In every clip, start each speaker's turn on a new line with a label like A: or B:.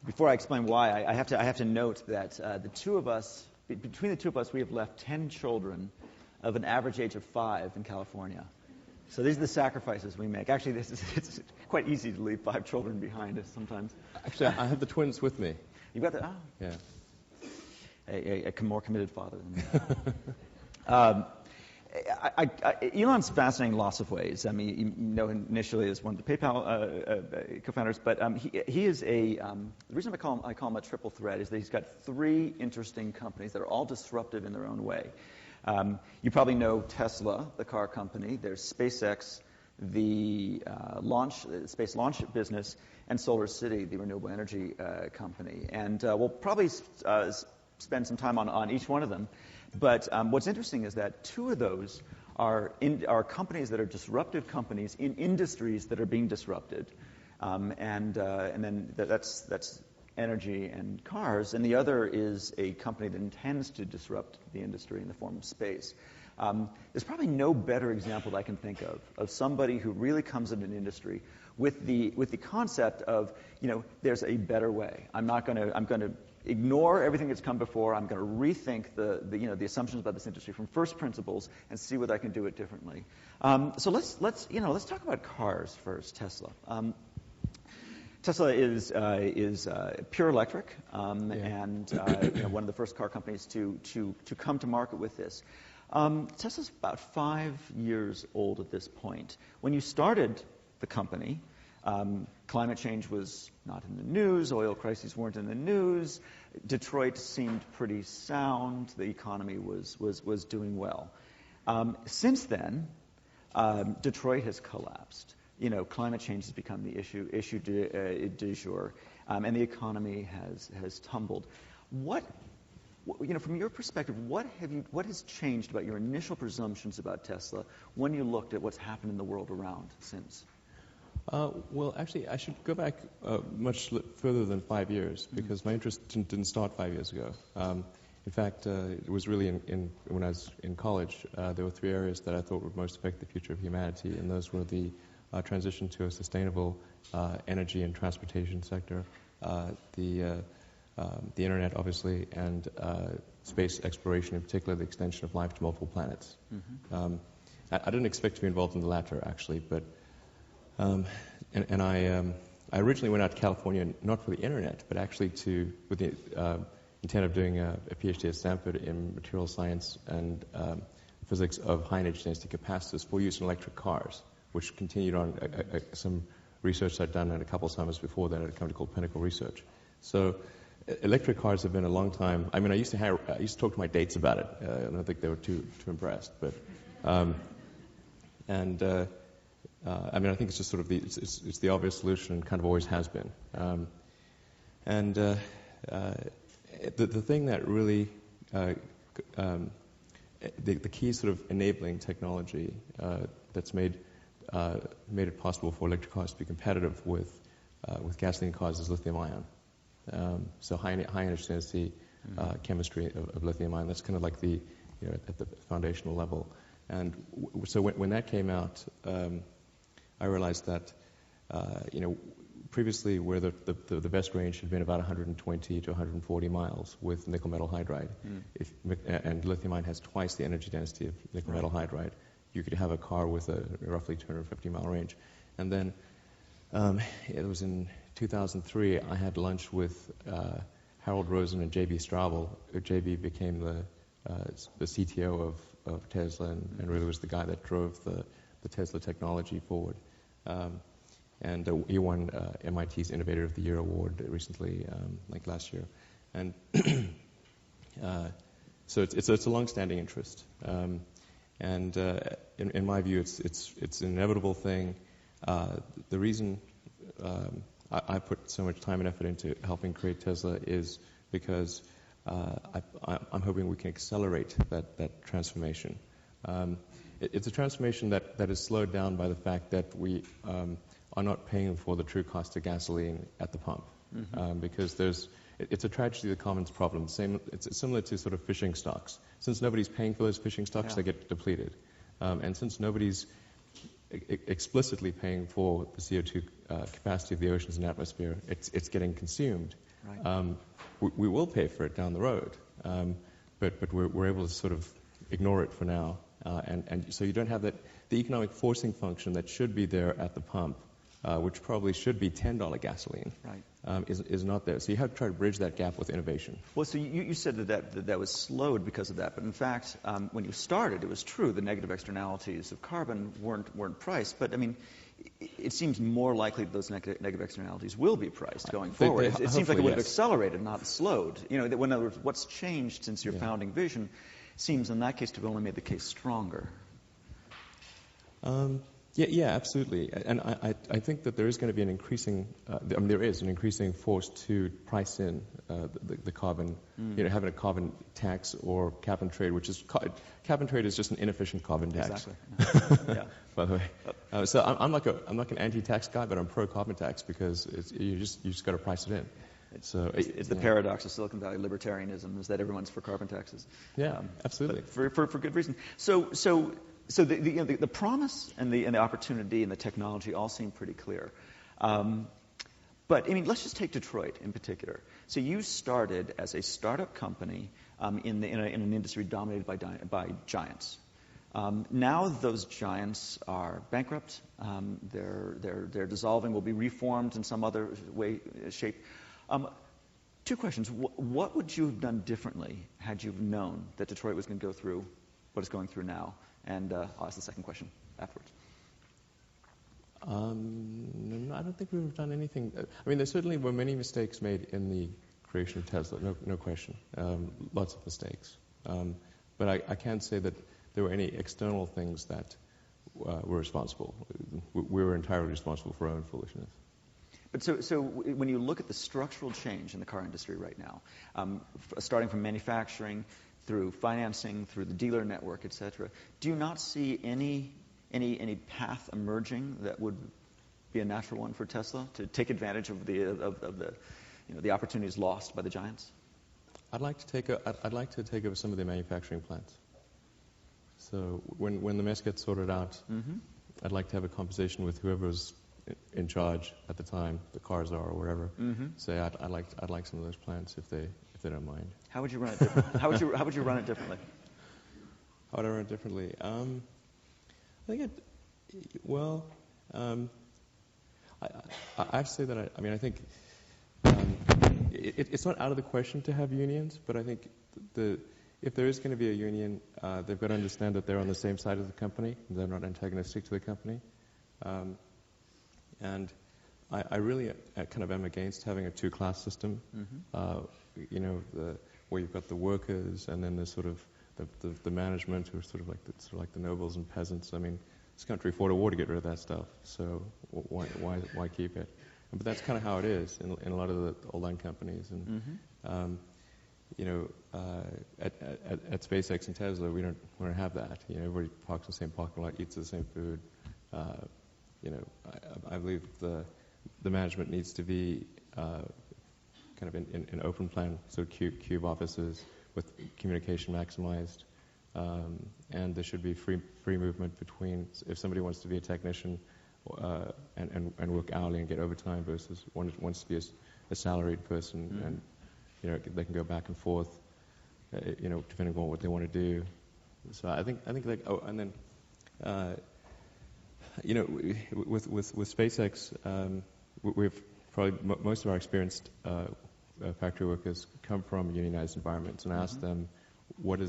A: Before I explain why, I have to note that the two of us, between the two of us, we have left 10 children of an average age of 5 in California. So these are the sacrifices we make. Actually, it's quite easy to leave 5 children behind sometimes.
B: Actually, I have the twins with me.
A: You've got the... Oh.
B: Yeah.
A: A more committed father than me. Elon's fascinating in lots of ways. I mean, you know, initially as one of the PayPal co-founders, but he is the reason I call him a triple threat is that he's got 3 interesting companies that are all disruptive in their own way. You probably know Tesla, the car company. There's SpaceX, the space launch business, and SolarCity, the renewable energy company. And we'll probably spend some time on each one of them. But what's interesting is that 2 of those are companies that are disruptive companies in industries that are being disrupted. And then that's energy and cars, and the other is a company that intends to disrupt the industry in the form of space. There's probably no better example that I can think of somebody who really comes into an industry with the concept of, you know, there's a better way. I'm going to ignore everything that's come before. I'm going to rethink the assumptions about this industry from first principles and see whether I can do it differently. So let's talk about cars first. Tesla. Tesla is pure electric, and one of the first car companies to come to market with this. Tesla's about 5 years old at this point. When you started the company, climate change was not in the news, oil crises weren't in the news, Detroit seemed pretty sound, the economy was doing well. Since then, Detroit has collapsed. You know, climate change has become the issue du jour, and the economy has tumbled. From your perspective, what has changed about your initial presumptions about Tesla when you looked at what's happened in the world around since?
B: Well, actually, I should go back much further than 5 years, because my interest didn't start 5 years ago. In fact, it was really when I was in college, there were 3 areas that I thought would most affect the future of humanity, and those were the transition to a sustainable energy and transportation sector, the internet, obviously, and space exploration, in particular the extension of life to multiple planets. Mm-hmm. I didn't expect to be involved in the latter, actually, but I originally went out to California not for the internet, but actually with the intent of doing a PhD at Stanford in material science and physics of high energy density capacitors for use in electric cars, which continued on some research I'd done at a couple of summers before that at a company called Pinnacle Research. So electric cars have been a long time. I mean, I used to talk to my dates about it. I don't think they were too impressed, but I mean, I think it's just sort of it's the obvious solution, and kind of always has been. The thing that really the key sort of enabling technology that's made it possible for electric cars to be competitive with gasoline cars is lithium-ion. So high energy density chemistry of lithium-ion. That's kind of like at the foundational level. And so when that came out, I realized that previously where the best range had been about 120 to 140 miles with nickel metal hydride, and lithium-ion has twice the energy density of nickel metal hydride, you could have a car with a roughly 250-mile range. And then it was in 2003, I had lunch with Harold Rosen and J.B. Straubel. J.B. became the CTO of Tesla and really was the guy that drove the Tesla technology forward. And he won MIT's Innovator of the Year award recently, like last year. And so it's a long-standing interest. And in my view, it's an inevitable thing. The reason I put so much time and effort into helping create Tesla is because I'm hoping we can accelerate that transformation. It's a transformation that is slowed down by the fact that we are not paying for the true cost of gasoline at the pump. Mm-hmm. Because it's a tragedy of the commons problem. It's similar to sort of fishing stocks. Since nobody's paying for those fishing stocks, they get depleted. And since nobody's explicitly paying for the CO2 capacity of the oceans and atmosphere, it's getting consumed.
A: Right.
B: We will pay for it down the road, but we're able to sort of ignore it for now. And so you don't have the economic forcing function that should be there at the pump, which probably should be $10 gasoline,
A: right.
B: Is not there. So you have to try to bridge that gap with innovation.
A: Well, so you said that was slowed because of that, but in fact, when you started, it was true the negative externalities of carbon weren't priced. But I mean, it seems more likely that those negative externalities will be priced going forward. It seems like it would have accelerated, not slowed. You know, in other words, what's changed since your founding vision seems, in that case, to have only made the case stronger.
B: Yeah, absolutely. And I think that there is going to be an increasing, there is an increasing force to price in the carbon, having a carbon tax or cap and trade, which is, cap and trade is just an inefficient carbon tax.
A: Exactly. Yeah.
B: By the way. So I'm like an anti-tax guy, but I'm pro-carbon tax because you just got to price it in.
A: It's the paradox of Silicon Valley libertarianism, is that everyone's for carbon taxes.
B: Yeah, absolutely.
A: For good reason. So the promise and the opportunity and the technology all seem pretty clear. But I mean, let's just take Detroit in particular. So you started as a startup company in an industry dominated by giants. Now those giants are bankrupt. They're dissolving. Will be reformed in some other way, shape. Two questions. What would you have done differently had you known that Detroit was going to go through what it's going through now? And I'll ask the second question afterwards.
B: I don't think we would have done anything. I mean, there certainly were many mistakes made in the creation of Tesla, no question. Lots of mistakes. But I can't say that there were any external things that were responsible. We were entirely responsible for our own foolishness.
A: But so when you look at the structural change in the car industry right now, starting from manufacturing through financing, through the dealer network, et cetera, do you not see any path emerging that would be a natural one for Tesla to take advantage of the opportunities lost by the giants?
B: I'd like to take over some of the manufacturing plants. So when the mess gets sorted out, I'd like to have a conversation with whoever's in charge at the time, the cars are or whatever. Say I'd like some of those plants if they don't mind.
A: How would you run it differently? How would you run it differently?
B: How would I run it differently? I think I say that I think it's not out of the question to have unions, but I think if there is going to be a union, they've got to understand that they're on the same side of the company, they're not antagonistic to the company. And I really kind of am against having a two-class system, where you've got the workers and then there's sort of the management who are sort of like the nobles and peasants. I mean, this country fought a war to get rid of that stuff, so why keep it? But that's kind of how it is in a lot of the old-line companies. And at SpaceX and Tesla, we don't have that. Everybody parks in the same parking lot, eats the same food. I believe the management needs to be kind of in open plan, so cube offices with communication maximized, and there should be free movement between if somebody wants to be a technician and work hourly and get overtime versus wants to be a salaried person, and they can go back and forth, depending on what they want to do. So I think and then. With SpaceX, we've probably most of our experienced factory workers come from unionized environments, and I asked them what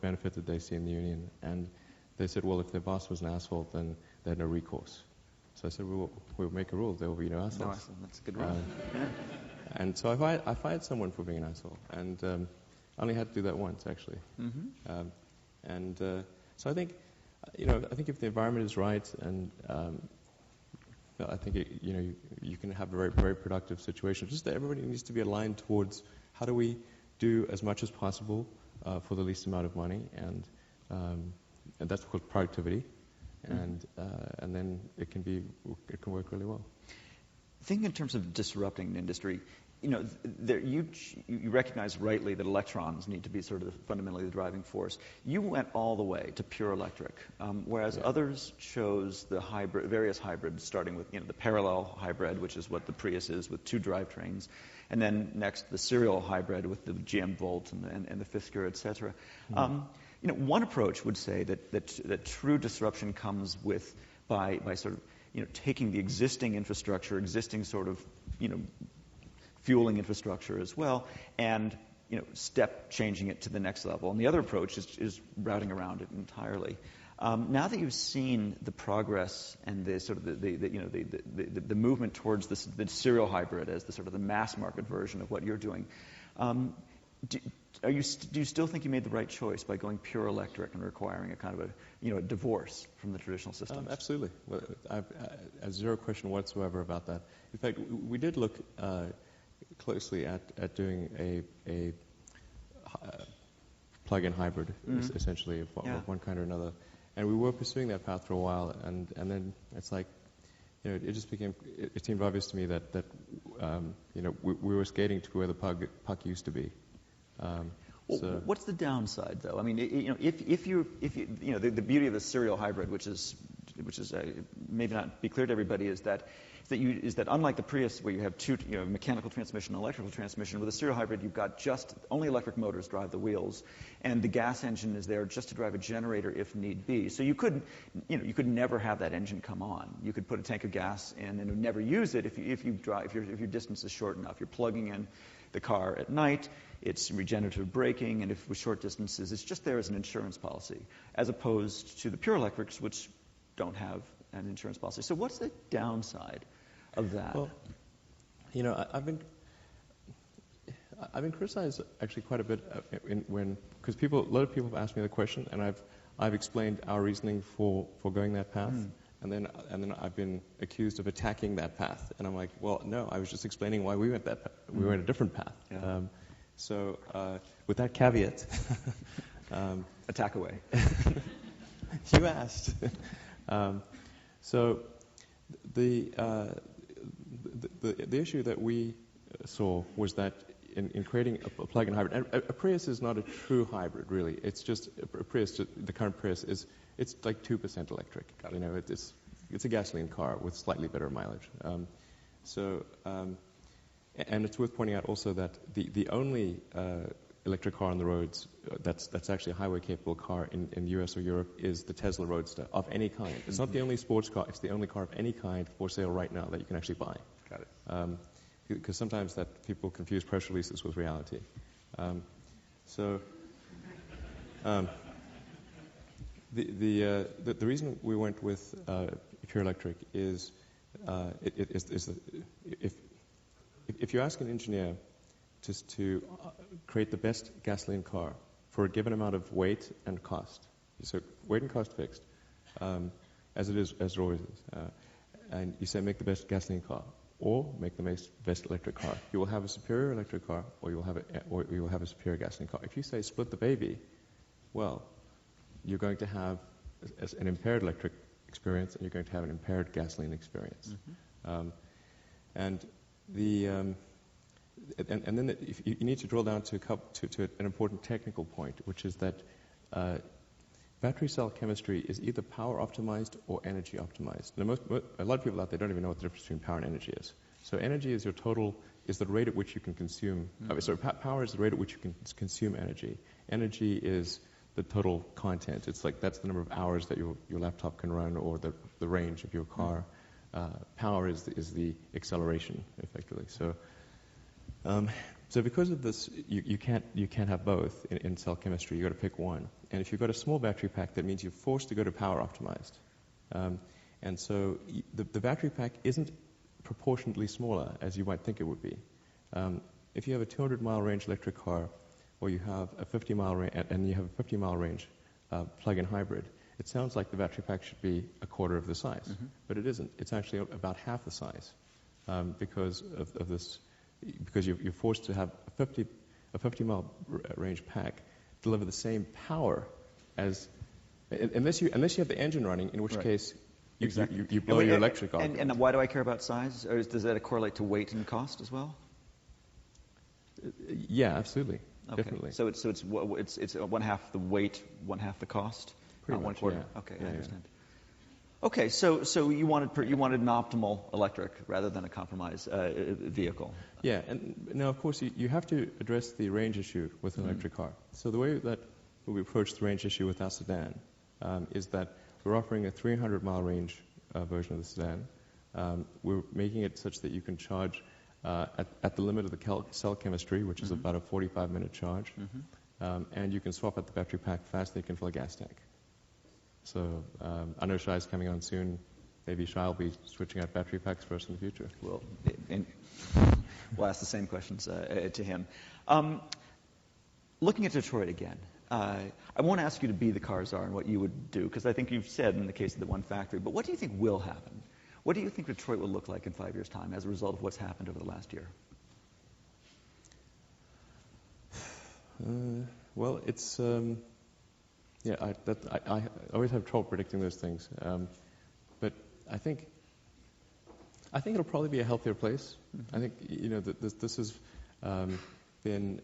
B: benefit did they see in the union, and they said, well, if their boss was an asshole, then they had no recourse. So I said, we'll make a rule, there will be no assholes.
A: No asshole, that's a good rule.
B: And so I fired someone for being an asshole, and I only had to do that once actually. So I think. I think if the environment is right, and I think you can have a very, very productive situation. Just that everybody needs to be aligned towards how do we do as much as possible for the least amount of money, and that's called productivity, and then it can work really well.
A: Think in terms of disrupting an industry. You recognize rightly that electrons need to be sort of fundamentally the driving force. You went all the way to pure electric, whereas others chose the various hybrids, starting with the parallel hybrid, which is what the Prius is with 2 drivetrains, and then next the serial hybrid with the GM Volt and the Fisker, etc. One approach would say that true disruption comes by sort of taking the existing infrastructure, existing sort of fueling infrastructure as well, and step changing it to the next level. And the other approach is routing around it entirely. Now that you've seen the progress and the sort of the movement towards the serial hybrid as the sort of the mass market version of what you're doing, do you still think you made the right choice by going pure electric and requiring a kind of a divorce from the traditional systems?
B: Absolutely. Well, I have zero question whatsoever about that. In fact, we did look closely at doing a plug-in hybrid, essentially, of one kind or another. And we were pursuing that path for a while, and then it's like, it seemed obvious to me that we were skating to where the puck used to be.
A: What's the downside, though? I mean, if you the beauty of the serial hybrid, which is maybe not be clear to everybody, is that unlike the Prius, where you have 2 mechanical transmission and electrical transmission, with a serial hybrid you've got just only electric motors drive the wheels, and the gas engine is there just to drive a generator if need be. So you could never have that engine come on. You could put a tank of gas in and never use it if your distance is short enough. You're plugging in the car at night. It's regenerative braking, and if with short distances, it's just there as an insurance policy, as opposed to the pure electrics, which don't have an insurance policy. So what's the downside of that?
B: Well, I've been criticized actually quite a bit because a lot of people have asked me the question, and I've explained our reasoning for going that path, and then I've been accused of attacking that path, and I'm like, well, no, I was just explaining why we went that path. We went a different path.
A: Yeah.
B: So with that caveat,
A: attack away.
B: You asked. So the issue that we saw was that in creating a plug-in hybrid, and a Prius is not a true hybrid, really. It's just a Prius. The current Prius it's like 2% electric. It's a gasoline car with slightly better mileage. And it's worth pointing out also that the only electric car on the roads that's actually a highway-capable car in the US or Europe is the Tesla Roadster of any kind. It's not the only sports car. It's the only car of any kind for sale right now that you can actually buy.
A: Got it.
B: Because sometimes that people confuse press releases with reality. The reason we went with pure electric is if you ask an engineer just to create the best gasoline car for a given amount of weight and cost, so weight and cost fixed, as it always is, and you say make the best gasoline car or make the best electric car, you will have a superior electric car or you will have a superior gasoline car. If you say split the baby, well, you're going to have an impaired electric experience and you're going to have an impaired gasoline experience. And then you need to drill down to an important technical point, which is that battery cell chemistry is either power optimized or energy optimized. Now, a lot of people out there don't even know what the difference between power and energy is. So energy is the rate at which you can consume. Power is the rate at which you can consume energy. Energy is the total content. It's like that's the number of hours that your laptop can run or the range of your car. Power is the acceleration, effectively. So because of this, you can't have both in cell chemistry. You've got to pick one. And if you've got a small battery pack, that means you're forced to go to power optimized. And so the battery pack isn't proportionately smaller as you might think it would be. If you have a 200-mile range electric car, or you have a 50-mile range, and you have a 50-mile range plug-in hybrid, it sounds like the battery pack should be a quarter of the size, but it isn't. It's actually about half the size because of this. Because you're forced to have a 50-mile range pack deliver the same power as unless you have the engine running, in which case
A: Exactly.
B: You blow your electric off.
A: And why do I care about size? Or does that correlate to weight and cost as well?
B: Yeah, absolutely.
A: Okay.
B: Definitely.
A: So it's one half the weight, one half the cost?
B: Pretty
A: not
B: much,
A: 1/4?
B: yeah.
A: Okay,
B: Yeah,
A: I understand. Okay, so you wanted an optimal electric rather than a compromise vehicle.
B: Yeah, and now of course you have to address the range issue with an electric car. So the way that we approach the range issue with our sedan is that we're offering a 300-mile range version of the sedan. We're making it such that you can charge at the limit of the cell chemistry, which is about a 45-minute charge, and you can swap out the battery pack fast. They can fill a gas tank. So I know Shai's coming on soon. Maybe Shai will be switching out battery packs for us in the future.
A: Well, we'll ask the same questions to him. Looking at Detroit again, I won't ask you to be the car czar and what you would do, because I think you've said in the case of the one factory. But what do you think will happen? What do you think Detroit will look like in 5 years' time as a result of what's happened over the last year?
B: Well, it's I always have trouble predicting those things, but I think it'll probably be a healthier place. I think this has been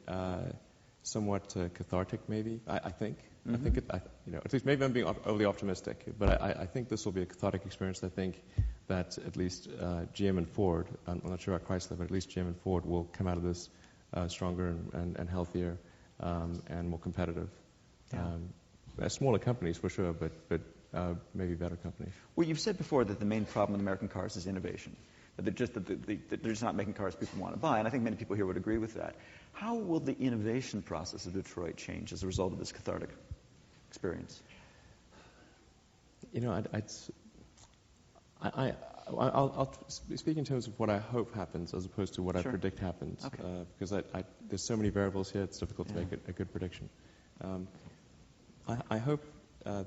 B: somewhat cathartic, maybe. I think. I think at least maybe I'm being overly optimistic, but I think this will be a cathartic experience. I think that at least GM and Ford, I'm not sure about Chrysler, but at least GM and Ford will come out of this stronger and healthier and more competitive. Yeah. Smaller companies for sure, but maybe better companies.
A: Well, you've said before that the main problem with American cars is innovation. That they're just not making cars people want to buy, and I think many people here would agree with that. How will the innovation process of Detroit change as a result of this cathartic experience?
B: I'll speak in terms of what I hope happens as opposed to what I predict happens.
A: Okay.
B: Because there's so many variables here, it's difficult to make a good prediction. I hope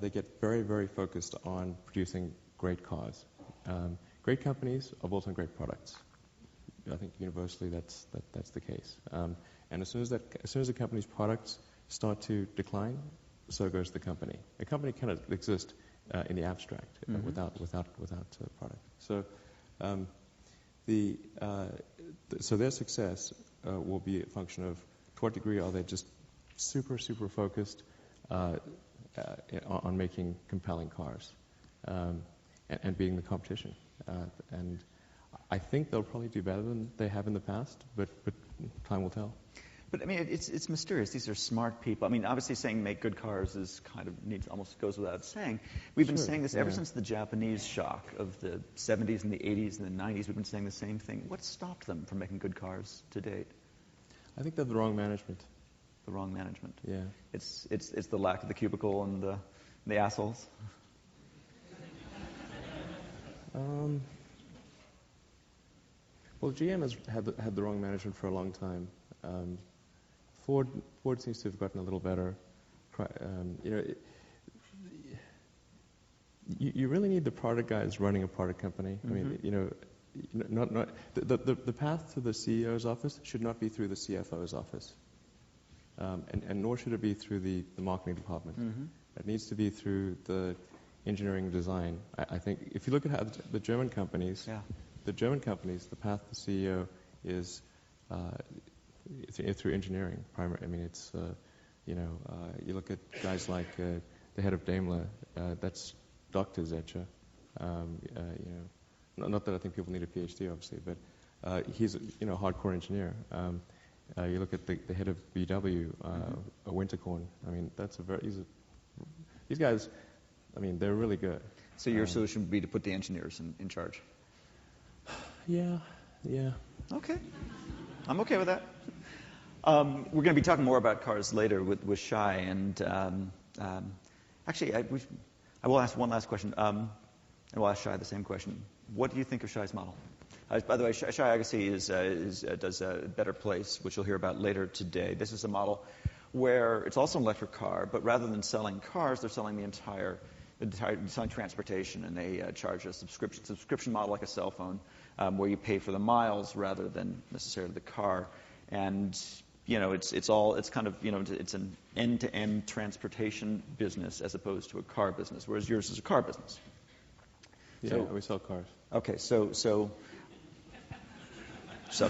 B: they get very, very focused on producing great cars. Great companies are built on great products. I think universally that's the case. And as soon as a company's products start to decline, so goes the company. A company cannot exist in the abstract without product. So so their success will be a function of to what degree are they just super focused on making compelling cars and beating the competition. And I think they'll probably do better than they have in the past, but time will tell.
A: But I mean, it's mysterious. These are smart people. I mean, obviously saying make good cars is kind of almost goes without saying. We've been saying this ever since the Japanese shock of the 70s and the 80s and the 90s. We've been saying the same thing. What stopped them from making good cars to date?
B: I think they're the wrong management.
A: The wrong management.
B: Yeah.
A: It's the lack of the cubicle and the assholes.
B: Well, GM has had the wrong management for a long time. Ford seems to have gotten a little better. You really need the product guys running a product company. I mean, the path to the CEO's office should not be through the CFO's office, and nor should it be through the marketing department. It needs to be through the engineering design. I think if you look at the German companies, the path to CEO is through engineering. I mean, it's you look at guys like the head of Daimler. That's Dr. Zetsche. Not that I think people need a PhD, obviously, but he's a hardcore engineer. You look at the head of VW, Winterkorn. I mean, these guys. I mean, they're really good.
A: So your solution would be to put the engineers in charge?
B: Yeah.
A: Okay. I'm okay with that. We're going to be talking more about cars later with Shai, and actually, I will ask one last question, and we'll ask Shai the same question. What do you think of Shai's model? By the way, Shai Agassi does a Better Place, which you'll hear about later today. This is a model where it's also an electric car, but rather than selling cars, they're selling selling transportation, and they charge a subscription model like a cell phone, where you pay for the miles rather than necessarily the car. And it's an end-to-end transportation business as opposed to a car business, whereas yours is a car business.
B: Yeah, we sell cars.
A: Okay, so sell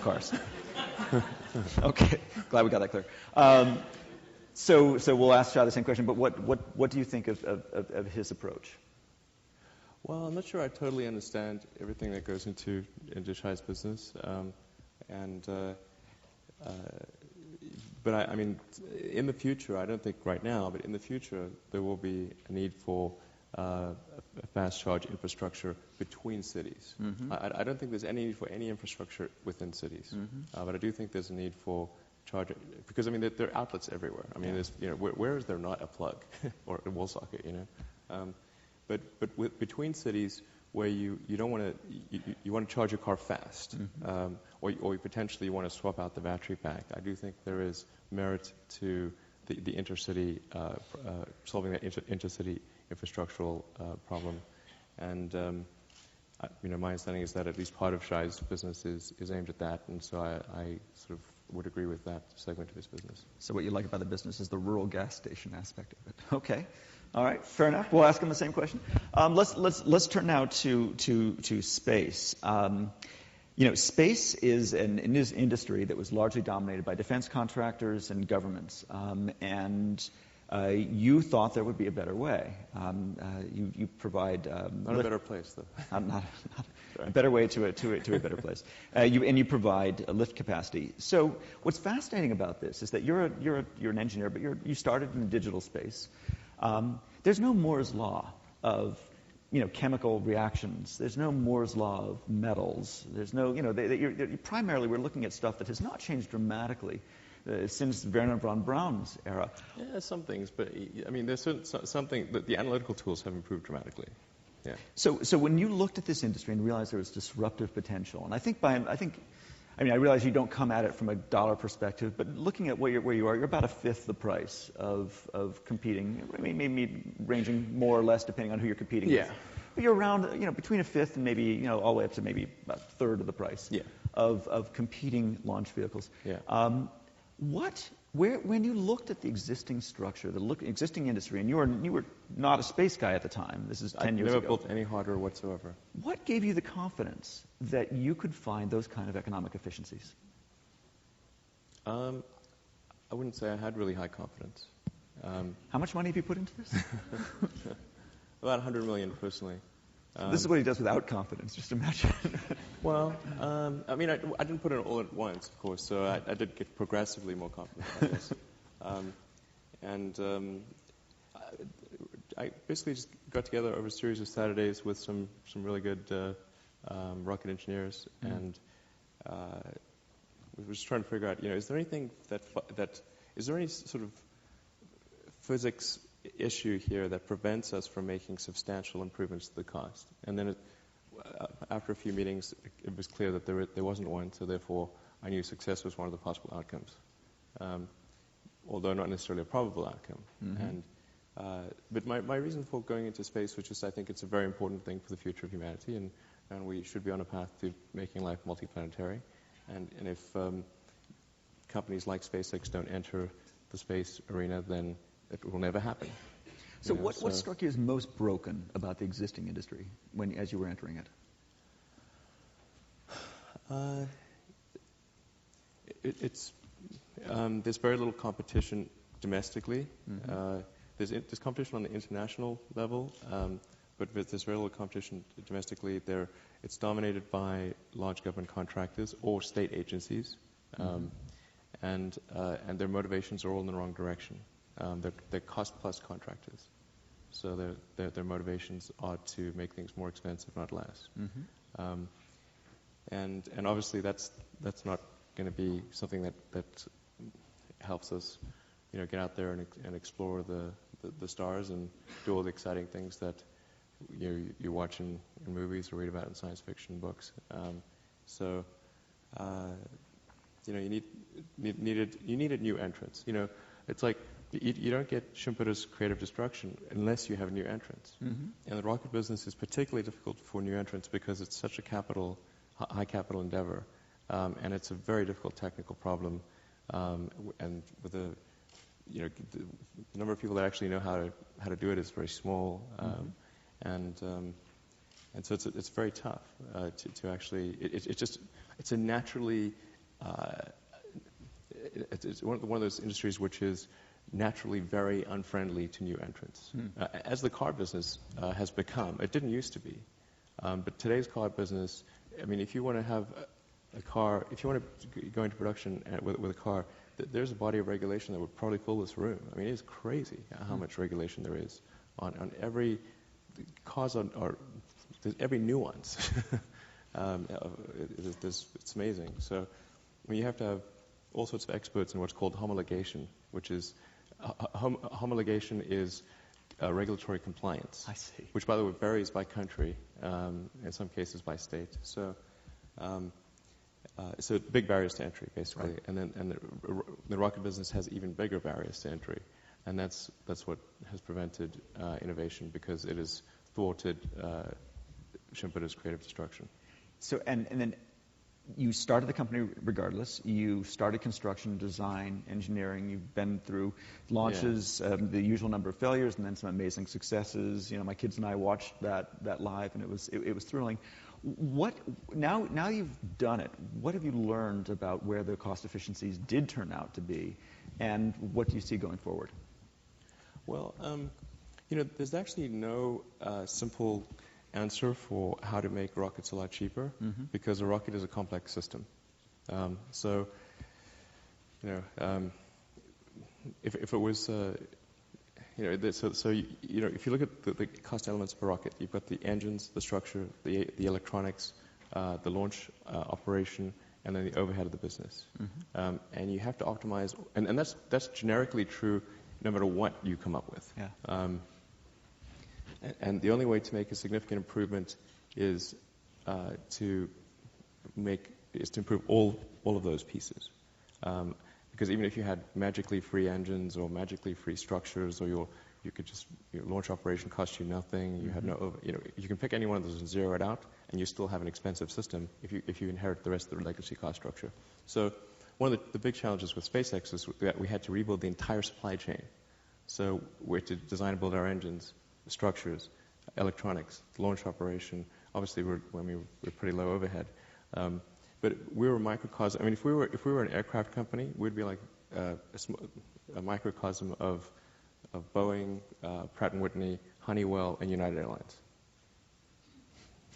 A: cars. Okay, glad we got that clear. So we'll ask Shai the same question, but what do you think of his approach?
B: Well, I'm not sure I totally understand everything that goes into Shai's business, but I mean, in the future, I don't think right now, but in the future, there will be a need for a fast charge infrastructure between cities.
A: Mm-hmm.
B: I don't think there's any need for any infrastructure within cities,
A: Mm-hmm.
B: but I do think there's a need for charging, because I mean there are outlets everywhere. I mean, there's, where is there not a plug or a wall socket? But between cities where you don't want to you want to charge your car fast,
A: Mm-hmm.
B: or you potentially want to swap out the battery pack, I do think there is merit to the intercity solving that intercity infrastructural problem. And my understanding is that at least part of Shai's business is aimed at that, and so I sort of would agree with that segment of his business.
A: So what you like about the business is the rural gas station aspect of it. Okay. All right, fair enough. We'll ask him the same question. Let's turn now to space. Space is an industry that was largely dominated by defense contractors and governments, and you thought there would be a better way. You provide
B: not a better place, though.
A: Not a better way to a better place. You provide a lift capacity. So what's fascinating about this is that you're an engineer, but you started in the digital space. There's no Moore's law of chemical reactions. There's no Moore's law of metals. There's no primarily we're looking at stuff that has not changed dramatically since Werner von Braun's era.
B: Yeah, some things, but I mean, there's something that the analytical tools have improved dramatically. Yeah.
A: So when you looked at this industry and realized there was disruptive potential, and I realize you don't come at it from a dollar perspective, but looking at where you are, you're about a fifth the price of competing. I mean, maybe ranging more or less depending on who you're competing with. But you're around, between a fifth and maybe, all the way up to maybe about a third of the price of competing launch vehicles.
B: Yeah.
A: When you looked at the existing structure, existing industry, and you were not a space guy at the time. This is 10 years ago.
B: I never built any hardware whatsoever.
A: What gave you the confidence that you could find those kind of economic efficiencies?
B: I wouldn't say I had really high confidence.
A: How much money have you put into this?
B: About $100 million personally.
A: This is what he does without confidence, just imagine.
B: Well, I mean, I didn't put it all at once, of course, so I did get progressively more confident, I guess. I basically just got together over a series of Saturdays with some really good rocket engineers, and we were just trying to figure out, is there anything is there any sort of physics issue here that prevents us from making substantial improvements to the cost? And then after a few meetings, it was clear that there wasn't one, so therefore I knew success was one of the possible outcomes, although not necessarily a probable outcome.
A: Mm-hmm.
B: But my reason for going into space was just I think it's a very important thing for the future of humanity, and we should be on a path to making life multiplanetary. And if companies like SpaceX don't enter the space arena, then it will never happen.
A: So what struck you as most broken about the existing industry as you were entering it?
B: There's very little competition domestically.
A: Mm-hmm.
B: There's competition on the international level, but there's very little competition domestically. It's dominated by large government contractors or state agencies, and their motivations are all in the wrong direction. They're cost-plus contractors, so their motivations are to make things more expensive, not less.
A: Mm-hmm.
B: And obviously that's not going to be something that helps us, get out there and explore the stars and do all the exciting things that you watch in movies or read about in science fiction books. So you needed new entrants. It's like you don't get Schumpeter's creative destruction unless you have new entrants.
A: Mm-hmm.
B: And the rocket business is particularly difficult for new entrants because it's such a high capital endeavor, and it's a very difficult technical problem. And with the number of people that actually know how to do it is very small. And And so it's very tough to actually. It's a naturally. It's one of those industries which is naturally very unfriendly to new entrants. As the car business has become, it didn't used to be, but today's car business. I mean, if you want to have a car, if you want to go into production with a car, there's a body of regulation that would probably fill this room. I mean, it is crazy how much regulation there is on every cars are there's every nuance. It's amazing. So when you have to have all sorts of experts in what's called homologation, which is homologation is regulatory compliance.
A: I see.
B: Which, by the way, varies by country, in some cases by state. So big barriers to entry, basically.
A: Right.
B: And the rocket business has even bigger barriers to entry. And that's what has prevented innovation, because it has thwarted Schumpeter's creative destruction.
A: So, and then you started the company regardless. You started construction, design, engineering. You've been through launches, the usual number of failures, and then some amazing successes. You know, my kids and I watched that live, and it was thrilling. Now you've done it, what have you learned about where the cost efficiencies did turn out to be, and what do you see going forward?
B: Well, there's actually no simple answer for how to make rockets a lot cheaper, because a rocket is a complex system. If it was, if you look at the cost elements of a rocket, you've got the engines, the structure, the electronics, the launch operation, and then the overhead of the business. And you have to optimize, and that's generically true no matter what you come up with.
A: Yeah.
B: And the only way to make a significant improvement is to improve all of those pieces. Because even if you had magically free engines or magically free structures, or your launch operation cost you nothing, you had no, you can pick any one of those and zero it out, and you still have an expensive system if you inherit the rest of the legacy cost structure. So one of the big challenges with SpaceX is that we had to rebuild the entire supply chain. So we had to design and build our engines, the structures, electronics, the launch operation. Obviously, we're pretty low overhead. But we were a microcosm. I mean, if we were an aircraft company, we'd be like a microcosm of Boeing, Pratt & Whitney, Honeywell, and United Airlines.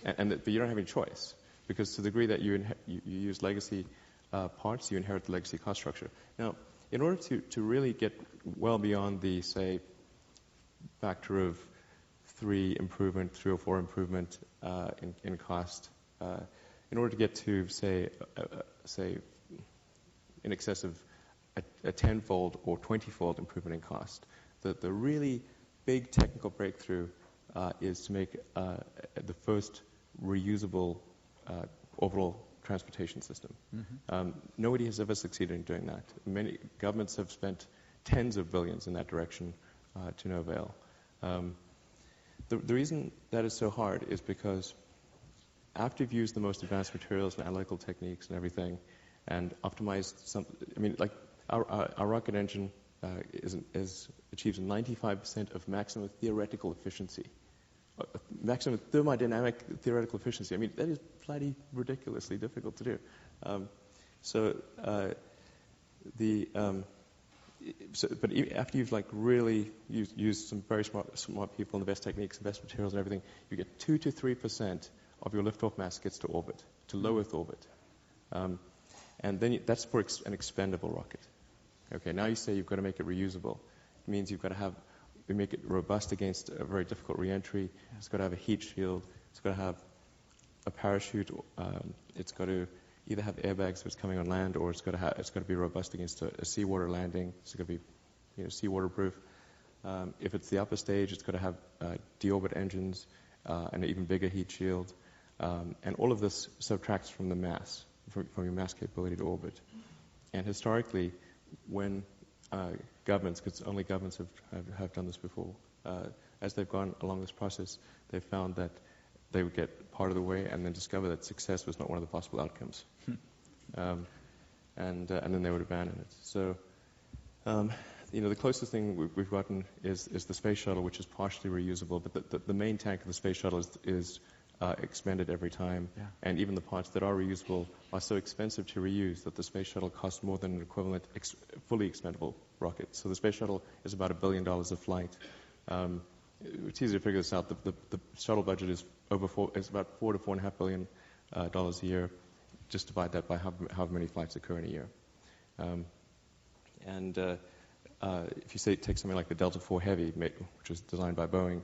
B: But you don't have any choice, because to the degree that you use legacy parts, you inherit the legacy cost structure. Now, in order to really get well beyond the, say, factor of 3 improvement, 3 or 4 improvement in cost, in order to get to, say, in excess of a 10-fold or 20-fold improvement in cost, the really big technical breakthrough is to make the first reusable orbital transportation system. Nobody has ever succeeded in doing that. Many governments have spent tens of billions in that direction to no avail. The reason that is so hard is because after you've used the most advanced materials and analytical techniques and everything, and optimized like our rocket engine achieves 95% of maximum theoretical efficiency. Maximum thermodynamic theoretical efficiency. I mean, that is bloody ridiculously difficult to do. But after you've really used some very smart people and the best techniques, the best materials and everything, you get 2 to 3% of your liftoff mass gets to orbit, to low Earth orbit. And then that's for an expendable rocket. Okay, now you say you've got to make it reusable. It means you've got to make it robust against a very difficult reentry. It's got to have a heat shield. It's got to have a parachute. It's got to either have airbags if it's coming on land, or it's got to be robust against a seawater landing. It's got to be seawater proof. If it's the upper stage, it's got to have deorbit engines and an even bigger heat shield. And all of this subtracts from the mass, from your mass capability to orbit. And historically, when governments, because only governments have done this before, as they've gone along this process, they've found that they would get part of the way and then discover that success was not one of the possible outcomes. And then they would abandon it. So, the closest thing we've gotten is the space shuttle, which is partially reusable, but the main tank of the space shuttle is expended every time.
A: Yeah.
B: And even the parts that are reusable are so expensive to reuse that the space shuttle costs more than an equivalent fully expendable rocket. So the space shuttle is about $1 billion a flight. It's easy to figure this out. The shuttle budget is it's about $4 to $4.5 billion a year. Just divide that by how many flights occur in a year. If you take something like the Delta IV Heavy, which was designed by Boeing,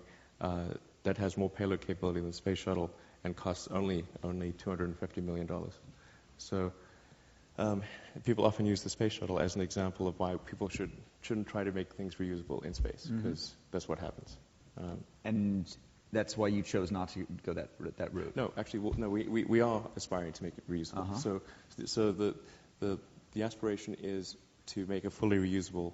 B: that has more payload capability than the space shuttle and costs only $250 million. So people often use the space shuttle as an example of why people shouldn't try to make things reusable in space, because that's what happens.
A: And that's why you chose not to go that route.
B: No, actually, we are aspiring to make it reusable. So the aspiration is to make a fully reusable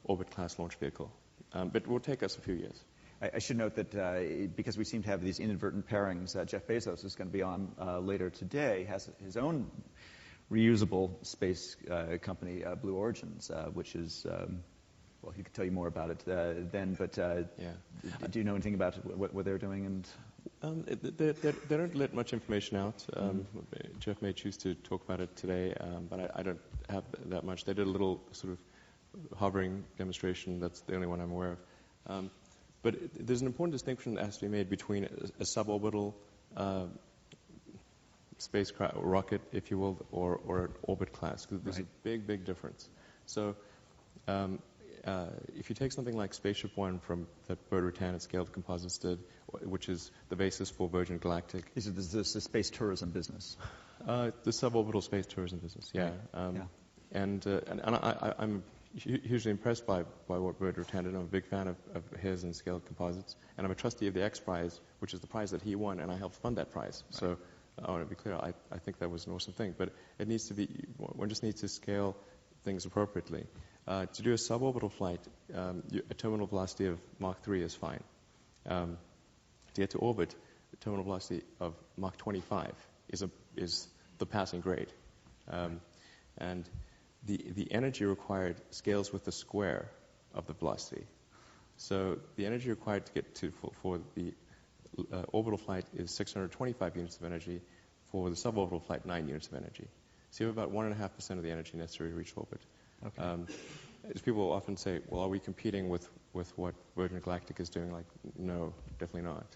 B: orbit class launch vehicle, but it will take us a few years.
A: I should note that because we seem to have these inadvertent pairings, Jeff Bezos is going to be on later today, has his own reusable space company, Blue Origins, which is, well, he could tell you more about it then, but do you know anything about what they're doing?
B: They don't let much information out. Jeff may choose to talk about it today, but I don't have that much. They did a little sort of hovering demonstration. That's the only one I'm aware of. But there's an important distinction that has to be made between a suborbital spacecraft, rocket, if you will, or an orbit class, because there's a big difference. So if you take something like Spaceship One that Bird Rutan and Scaled Composites did, which is the basis for Virgin Galactic.
A: This is the space tourism business.
B: The suborbital space tourism business, yeah. And I'm hugely impressed by what Bird Rutan did. I'm a big fan of his and Scaled Composites, and I'm a trustee of the X Prize, which is the prize that he won, and I helped fund that prize. Right. So I want to be clear, I think that was an awesome thing, but it needs to be, one just needs to scale things appropriately. To do a suborbital flight, a terminal velocity of Mach 3 is fine. To get to orbit, the terminal velocity of Mach 25 is the passing grade. And the energy required scales with the square of the velocity. So the energy required to get for the orbital flight is 625 units of energy. For the suborbital flight, 9 units of energy. So you have about 1.5% of the energy necessary to reach orbit. Okay. People often say, well, are we competing with what Virgin Galactic is doing? Like, no, definitely not.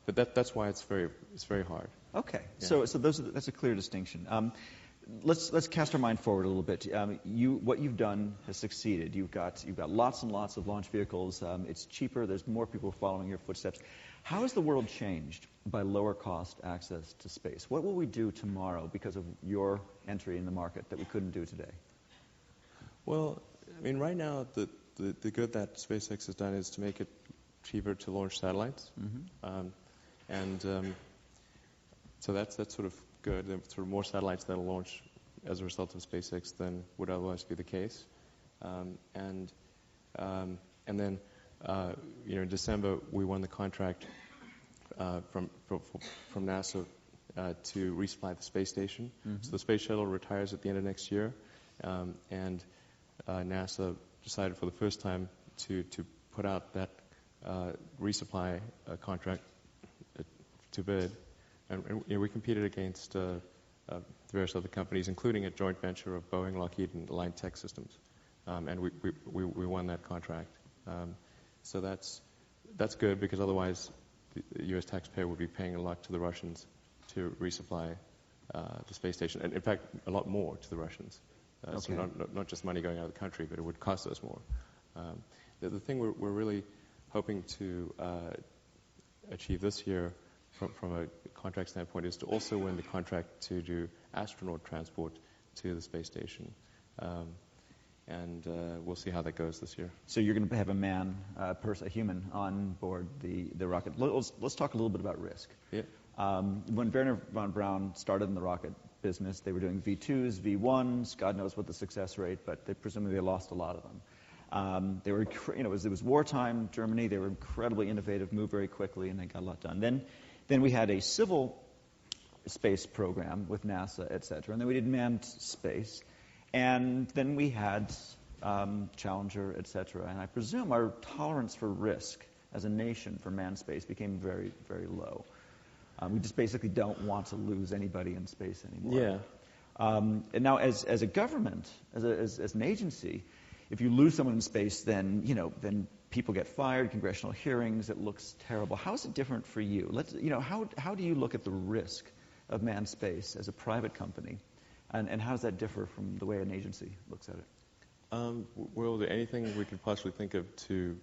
B: But that's why it's very hard.
A: Okay. Yeah. So that's a clear distinction. Let's cast our mind forward a little bit. What you've done has succeeded. You've got lots and lots of launch vehicles. It's cheaper. There's more people following your footsteps. How has the world changed by lower cost access to space? What will we do tomorrow because of your entry in the market that we couldn't do today?
B: Well, I mean, right now the good that SpaceX has done is to make it cheaper to launch satellites, so that's sort of good. There are sort of more satellites that will launch as a result of SpaceX than would otherwise be the case. And then in December we won the contract from NASA to resupply the space station. So the space shuttle retires at the end of next year, and NASA decided for the first time to put out that resupply contract to bid. And we competed against various other companies, including a joint venture of Boeing, Lockheed, and Aligned Tech Systems. And we won that contract. So that's good, because otherwise the U.S. taxpayer would be paying a lot to the Russians to resupply the space station, and in fact a lot more to the Russians. So not just money going out of the country, but it would cost us more. The thing we're really hoping to achieve this year from a contract standpoint is to also win the contract to do astronaut transport to the space station. And we'll see how that goes this year.
A: So you're going to have a human on board the rocket. Let's talk a little bit about risk.
B: Yeah.
A: When Wernher von Braun started in the rocket business, they were doing V2s, V1s. God knows what the success rate, but presumably they lost a lot of them. They were, it was wartime Germany. They were incredibly innovative, moved very quickly, and they got a lot done. Then we had a civil space program with NASA, et cetera, and then we did manned space. And then we had Challenger, et cetera. And I presume our tolerance for risk as a nation for manned space became very, very low. We just basically don't want to lose anybody in space anymore.
B: Yeah.
A: And now, as a government, as an agency, if you lose someone in space, then then people get fired, congressional hearings. It looks terrible. How is it different for you? How do you look at the risk of manned space as a private company, and how does that differ from the way an agency looks at it?
B: Well, anything we could possibly think of to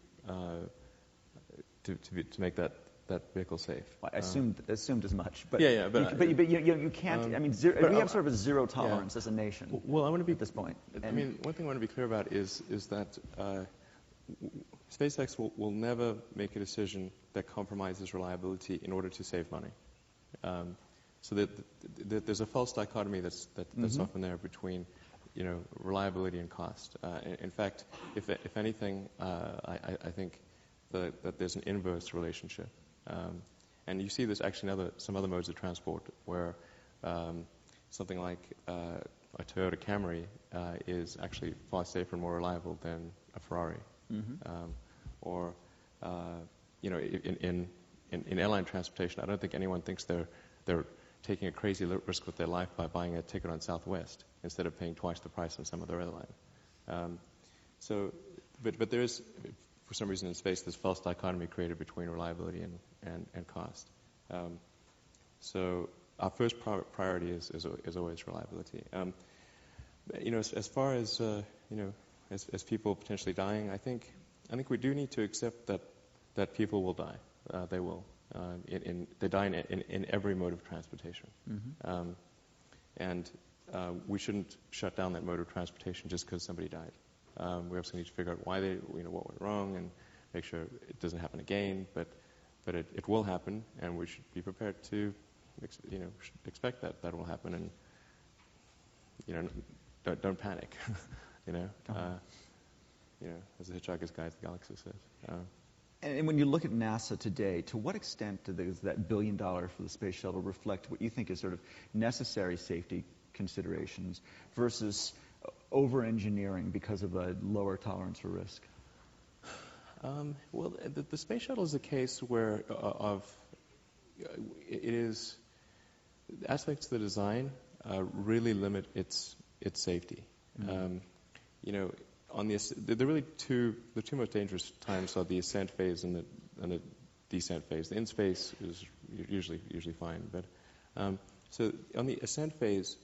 B: make that vehicle safe.
A: Well, I assumed as much, but you can't. We have sort of a zero tolerance as a nation.
B: Well, I want to be
A: at this point.
B: One thing I want to be clear about is that SpaceX will never make a decision that compromises reliability in order to save money. So that there's a false dichotomy that's often there between reliability and cost. In fact, if anything, I think that there's an inverse relationship. And you see this actually in some other modes of transport where something like a Toyota Camry is actually far safer and more reliable than a Ferrari. Or in airline transportation, I don't think anyone thinks they're taking a crazy risk with their life by buying a ticket on Southwest instead of paying twice the price on some other airline. But there is, for some reason in space, this false dichotomy created between reliability and cost. So our first priority is always reliability. As far as as people potentially dying, I think we do need to accept that people will die. They will. They die in every mode of transportation. And we shouldn't shut down that mode of transportation just because somebody died. We also need to figure out why what went wrong and make sure it doesn't happen again. But it will happen, and we should be prepared to expect that will happen, and don't panic. As the Hitchhiker's Guide to the Galaxy says.
A: And when you look at NASA today, to what extent does that $1 billion for the space shuttle reflect what you think is sort of necessary safety considerations versus over-engineering because of a lower tolerance for risk?
B: Well, the space shuttle is a case where it is aspects of the design really limit its safety. The really two most dangerous times are the ascent phase and the descent phase. The in space is usually fine, but so on the ascent phase,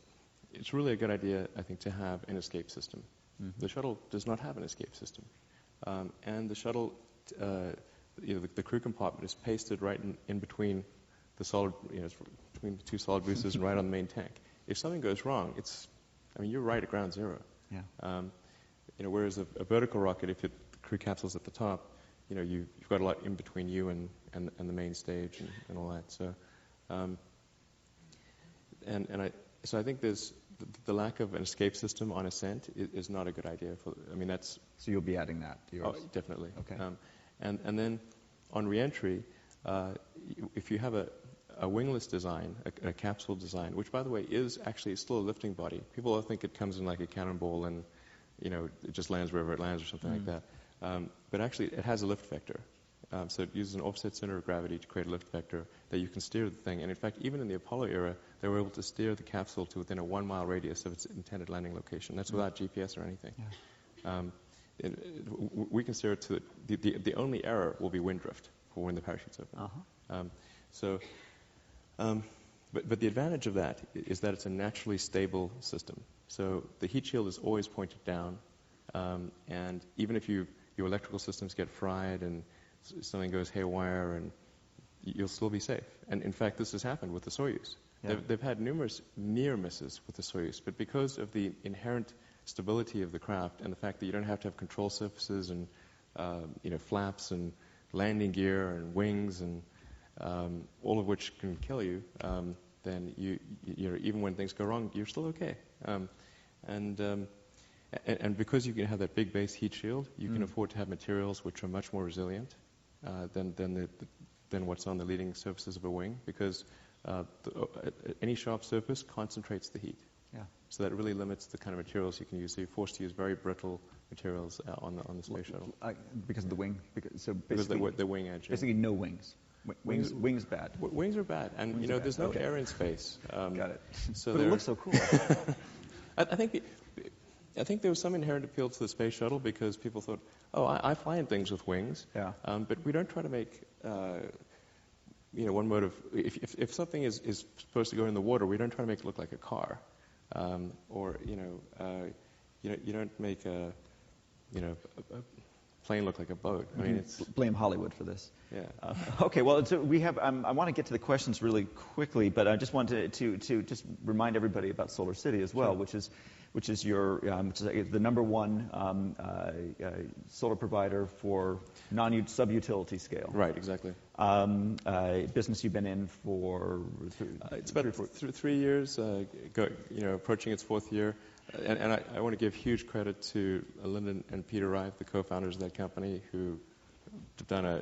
B: it's really a good idea, I think, to have an escape system. The shuttle does not have an escape system, and the shuttle, the crew compartment is pasted right in between the solid, between the two solid boosters and right on the main tank. If something goes wrong, you're right at ground zero.
A: Yeah.
B: Whereas a vertical rocket, if the crew capsule's at the top, you've got a lot in between you and the main stage and all that. So, so I think there's the lack of an escape system on ascent is not a good idea.
A: So you'll be adding that to yours?
B: Oh, definitely.
A: Okay.
B: And then on reentry, if you have a wingless design, a capsule design, which by the way is actually still a lifting body. People all think it comes in like a cannonball and it just lands wherever it lands or something like that. But actually, it has a lift vector. So it uses an offset center of gravity to create a lift vector that you can steer the thing. And in fact, even in the Apollo era, they were able to steer the capsule to within a 1-mile radius of its intended landing location. That's without GPS or anything. Yeah. We can steer it to the only error will be wind drift for when the parachute's open. But the advantage of that is that it's a naturally stable system. So the heat shield is always pointed down, and even if your electrical systems get fried and something goes haywire, and you'll still be safe. And in fact, this has happened with the Soyuz. Yeah. They've had numerous near misses with the Soyuz, but because of the inherent stability of the craft and the fact that you don't have to have control surfaces and flaps and landing gear and wings and all of which can kill you, then even when things go wrong, you're still okay. And because you can have that big base heat shield, you can afford to have materials which are much more resilient than what's on the leading surfaces of a wing, because any sharp surface concentrates the heat.
A: Yeah.
B: So that really limits the kind of materials you can use. So you're forced to use very brittle materials on the space shuttle.
A: Because of the wing?
B: Because the wing edge.
A: Basically no wings. Wings bad.
B: Wings are bad. And, there's no air in space.
A: Got it.
B: So
A: but it looks so cool.
B: I think there was some inherent appeal to the space shuttle because people thought, I fly in things with wings.
A: Yeah.
B: But we don't try to make, one mode of, if something is supposed to go in the water, we don't try to make it look like a car. You don't make a plane look like a boat. I mean, it's
A: blame Hollywood for this.
B: Yeah.
A: Okay. Well, we have. I want to get to the questions really quickly, but I just wanted to just remind everybody about Solar City as well,
B: sure.
A: which is your the number one solar provider for sub-utility scale.
B: Right. Exactly.
A: Business you've been in for
B: it's about 3 years, approaching its fourth year. And I want to give huge credit to Lyndon and Peter Reif, the co-founders of that company, who have done a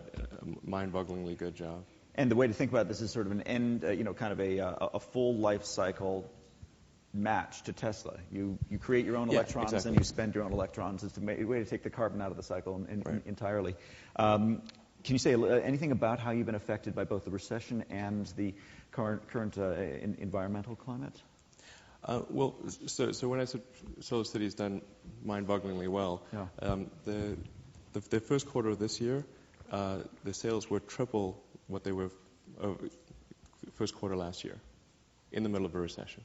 B: mind-bogglingly good job.
A: And the way to think about this is sort of an end, kind of a full life cycle match to Tesla. You create your own electrons,
B: exactly.
A: and you spend your own electrons. It's a way to take the carbon out of the cycle entirely. Can you say anything about how you've been affected by both the recession and the current environmental climate?
B: So when I said Solar City's done mind-bogglingly well, the first quarter of this year, the sales were triple what they were first quarter last year, in the middle of a recession.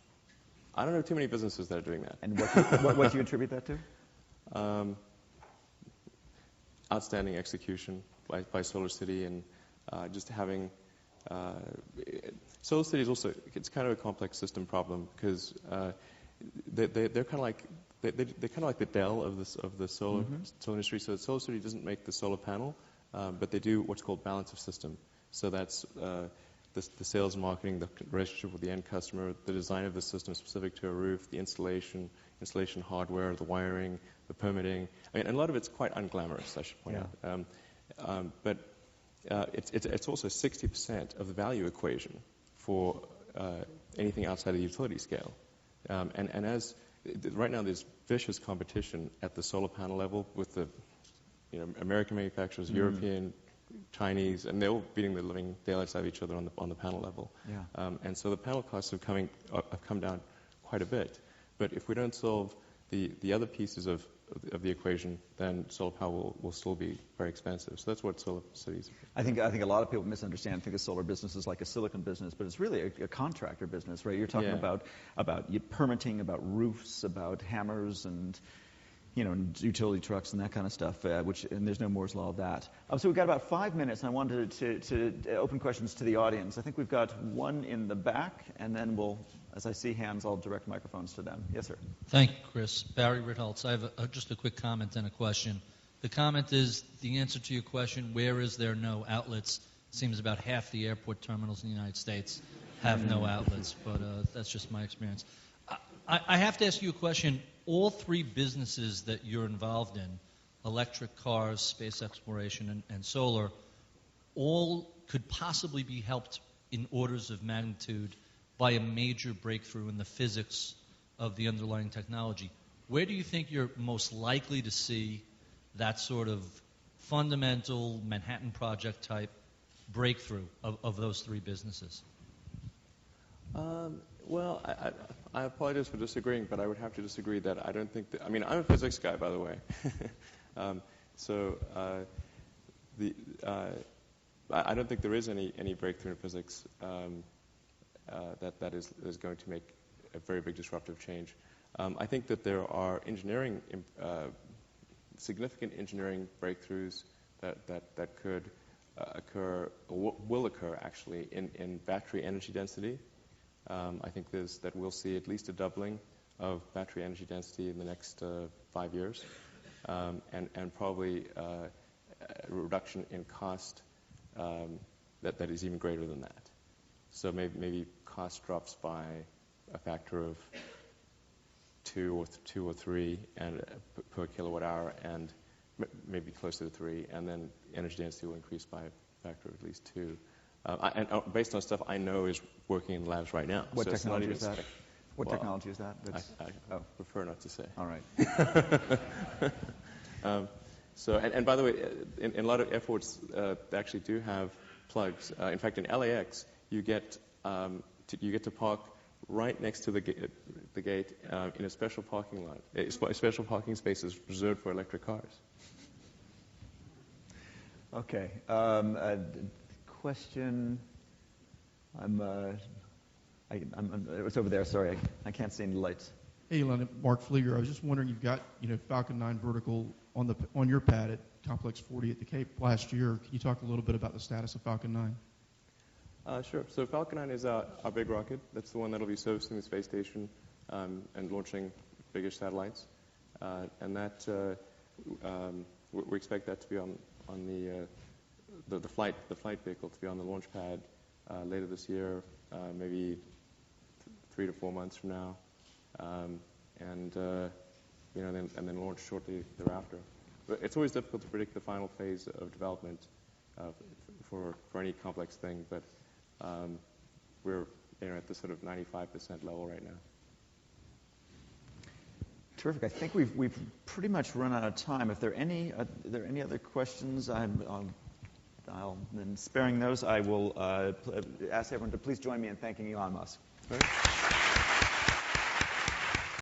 B: I don't know too many businesses that are doing that.
A: And what do you attribute that to?
B: Outstanding execution by Solar City, and just having Solar City is also, it's kind of a complex system problem because they're kind of like the Dell of the solar industry. So Solar City doesn't make the solar panel, but they do what's called balance of system. So that's the sales and marketing, the relationship with the end customer, the design of the system specific to a roof, the installation hardware, the wiring, the permitting. I mean, and a lot of it's quite unglamorous, I should point out. But it's also 60% of the value equation for anything outside of the utility scale. And as right now there's vicious competition at the solar panel level with the American manufacturers, European, Chinese, and they're all beating the living daylights out of each other on the panel level.
A: Yeah.
B: And so the panel costs have come down quite a bit. But if we don't solve the other pieces of the equation, then solar power will still be very expensive. So that's what Solar Cities.
A: I think a lot of people misunderstand, think of solar business as like a silicon business, but it's really a contractor business, right? You're talking about permitting, about roofs, about hammers, and utility trucks and that kind of stuff. And there's no Moore's law of that. So we've got about 5 minutes, and I wanted to open questions to the audience. I think we've got one in the back, and then as I see hands, I'll direct microphones to them. Yes, sir.
C: Thank you, Chris. Barry Ritholtz. I have just a quick comment and a question. The comment is the answer to your question, where is there no outlets? Seems about half the airport terminals in the United States have no outlets, but that's just my experience. I have to ask you a question. All three businesses that you're involved in, electric cars, space exploration, and solar, all could possibly be helped in orders of magnitude by a major breakthrough in the physics of the underlying technology. Where do you think you're most likely to see that sort of fundamental Manhattan Project type breakthrough of those three businesses?
B: Well, I apologize for disagreeing, but I would have to disagree that I don't think that, I mean, I'm a physics guy, by the way. I don't think there is any breakthrough in physics that is going to make a very big disruptive change. I think that there are significant engineering breakthroughs that could occur, or will occur actually, in battery energy density. I think that we'll see at least a doubling of battery energy density in the next 5 years, and probably a reduction in cost that is even greater than that. So maybe cost drops by a factor of 2 or 3 and per kilowatt hour, and maybe closer to 3, and then energy density will increase by a factor of at least 2. And based on stuff I know is working in labs right now.
A: What technology is that? What
B: Well,
A: technology is that?
B: I prefer not to say.
A: All right.
B: And by the way, in a lot of airports, they actually do have plugs. In fact, in LAX, you get to park right next to the gate in a special parking lot, special parking spaces reserved for electric cars.
A: Okay. Question. It's over there. Sorry, I can't see any lights.
D: Hey, Elon, Mark Flieger. I was just wondering, you've got Falcon 9 vertical on your pad at Complex 40 at the Cape last year. Can you talk a little bit about the status of Falcon 9?
B: Sure. So Falcon 9 is our big rocket. That's the one that'll be servicing the space station and launching biggish satellites. And that we expect that to be on the flight vehicle to be on the launch pad later this year, maybe 3 to 4 months from now, and then launch shortly thereafter. But it's always difficult to predict the final phase of development for any complex thing, but we're at the sort of 95% level right now.
A: Terrific. I think we've pretty much run out of time. If there are any other questions, then sparing those, I will ask everyone to please join me in thanking Elon Musk.
B: All right.